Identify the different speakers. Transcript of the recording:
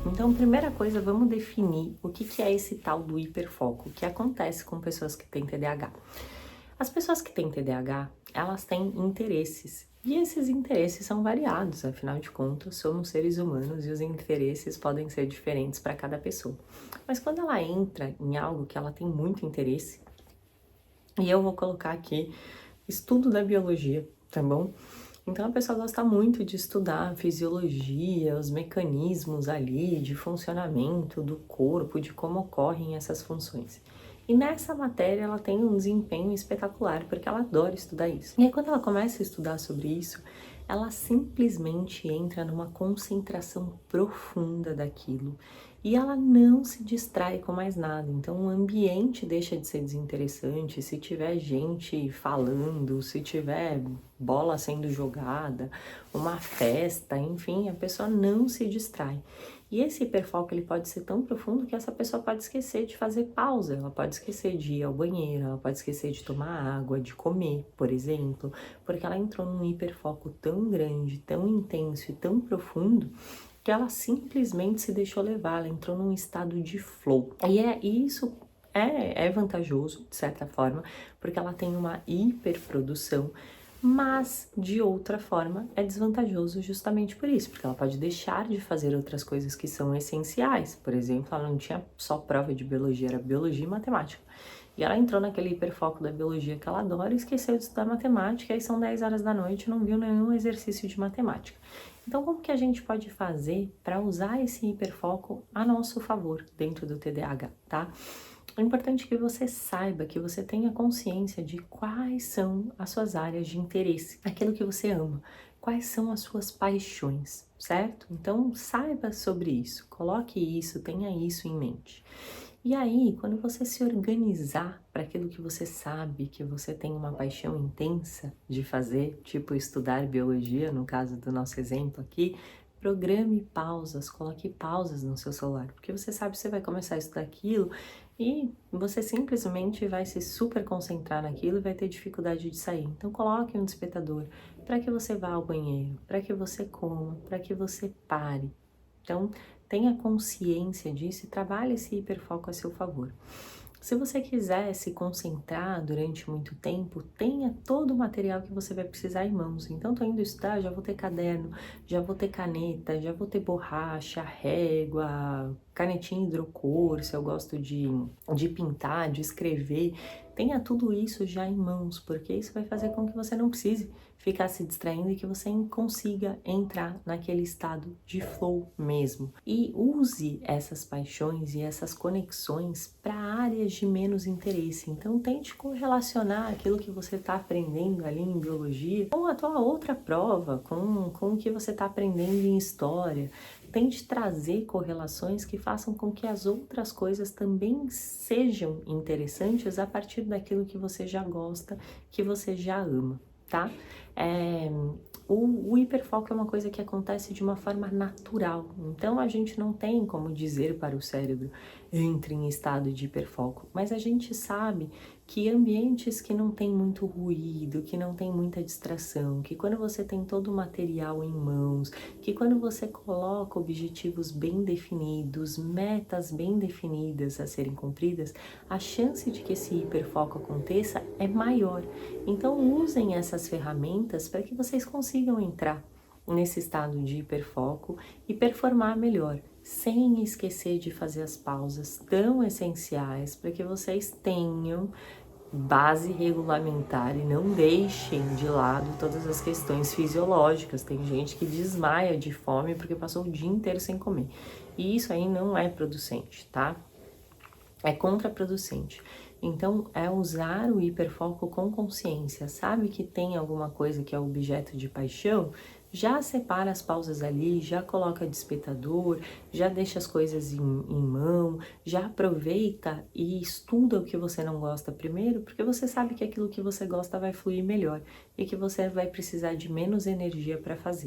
Speaker 1: Então, primeira coisa, vamos definir o que é esse tal do hiperfoco, o que acontece com pessoas que têm TDAH. As pessoas que têm TDAH, elas têm interesses, e esses interesses são variados, afinal de contas, somos seres humanos e os interesses podem ser diferentes para cada pessoa. Mas quando ela entra em algo que ela tem muito interesse, e eu vou colocar aqui estudo da biologia, tá bom? Então a pessoa gosta muito de estudar a fisiologia, os mecanismos ali de funcionamento do corpo, de como ocorrem essas funções. E nessa matéria ela tem um desempenho espetacular, porque ela adora estudar isso. E aí quando ela começa a estudar sobre isso, ela simplesmente entra numa concentração profunda daquilo e ela não se distrai com mais nada. Então o ambiente deixa de ser desinteressante, se tiver gente falando, se tiver bola sendo jogada, uma festa, enfim, a pessoa não se distrai. E esse hiperfoco ele pode ser tão profundo que essa pessoa pode esquecer de fazer pausa, ela pode esquecer de ir ao banheiro, ela pode esquecer de tomar água, de comer, por exemplo, porque ela entrou num hiperfoco tão grande, tão intenso e tão profundo que ela simplesmente se deixou levar, ela entrou num estado de flow. E isso é vantajoso, de certa forma, porque ela tem uma hiperprodução, mas de outra forma é desvantajoso justamente por isso, porque ela pode deixar de fazer outras coisas que são essenciais. Por exemplo, ela não tinha só prova de biologia, era biologia e matemática. E ela entrou naquele hiperfoco da biologia que ela adora e esqueceu de estudar matemática, aí são 10 horas da noite e não viu nenhum exercício de matemática. Então, como que a gente pode fazer para usar esse hiperfoco a nosso favor dentro do TDAH, tá? É importante que você saiba, que você tenha consciência de quais são as suas áreas de interesse, aquilo que você ama, quais são as suas paixões, certo? Então, saiba sobre isso, coloque isso, tenha isso em mente. E aí, quando você se organizar para aquilo que você sabe, que você tem uma paixão intensa de fazer, tipo estudar biologia, no caso do nosso exemplo aqui, programe pausas, coloque pausas no seu celular, porque você sabe que você vai começar a estudar aquilo e você simplesmente vai se super concentrar naquilo e vai ter dificuldade de sair. Então coloque um despertador para que você vá ao banheiro, para que você coma, para que você pare. Então tenha consciência disso e trabalhe esse hiperfoco a seu favor. Se você quiser se concentrar durante muito tempo, tenha todo o material que você vai precisar em mãos. Então, tô indo estudar, já vou ter caderno, já vou ter caneta, já vou ter borracha, régua, canetinha hidrocor, se eu gosto de pintar, de escrever. Tenha tudo isso já em mãos, porque isso vai fazer com que você não precise ficar se distraindo e que você consiga entrar naquele estado de flow mesmo. E use essas paixões e essas conexões para áreas de menos interesse. Então tente correlacionar aquilo que você está aprendendo ali em biologia com a tua outra prova, com o que você está aprendendo em história. Tente trazer correlações que façam com que as outras coisas também sejam interessantes a partir daquilo que você já gosta, que você já ama, tá? O hiperfoco é uma coisa que acontece de uma forma natural, então a gente não tem como dizer para o cérebro entre em estado de hiperfoco, mas a gente sabe que ambientes que não tem muito ruído, que não tem muita distração, que quando você tem todo o material em mãos, que quando você coloca objetivos bem definidos, metas bem definidas a serem cumpridas, a chance de que esse hiperfoco aconteça é maior. Então usem essas ferramentas para que vocês consigam entrar nesse estado de hiperfoco e performar melhor, sem esquecer de fazer as pausas tão essenciais para que vocês tenham base regulamentar e não deixem de lado todas as questões fisiológicas. Tem gente que desmaia de fome porque passou o dia inteiro sem comer. E isso aí não é producente, tá? É contraproducente. Então, é usar o hiperfoco com consciência. Sabe que tem alguma coisa que é objeto de paixão? Já separa as pausas ali, já coloca despertador, já deixa as coisas em mão, já aproveita e estuda o que você não gosta primeiro, porque você sabe que aquilo que você gosta vai fluir melhor e que você vai precisar de menos energia para fazer.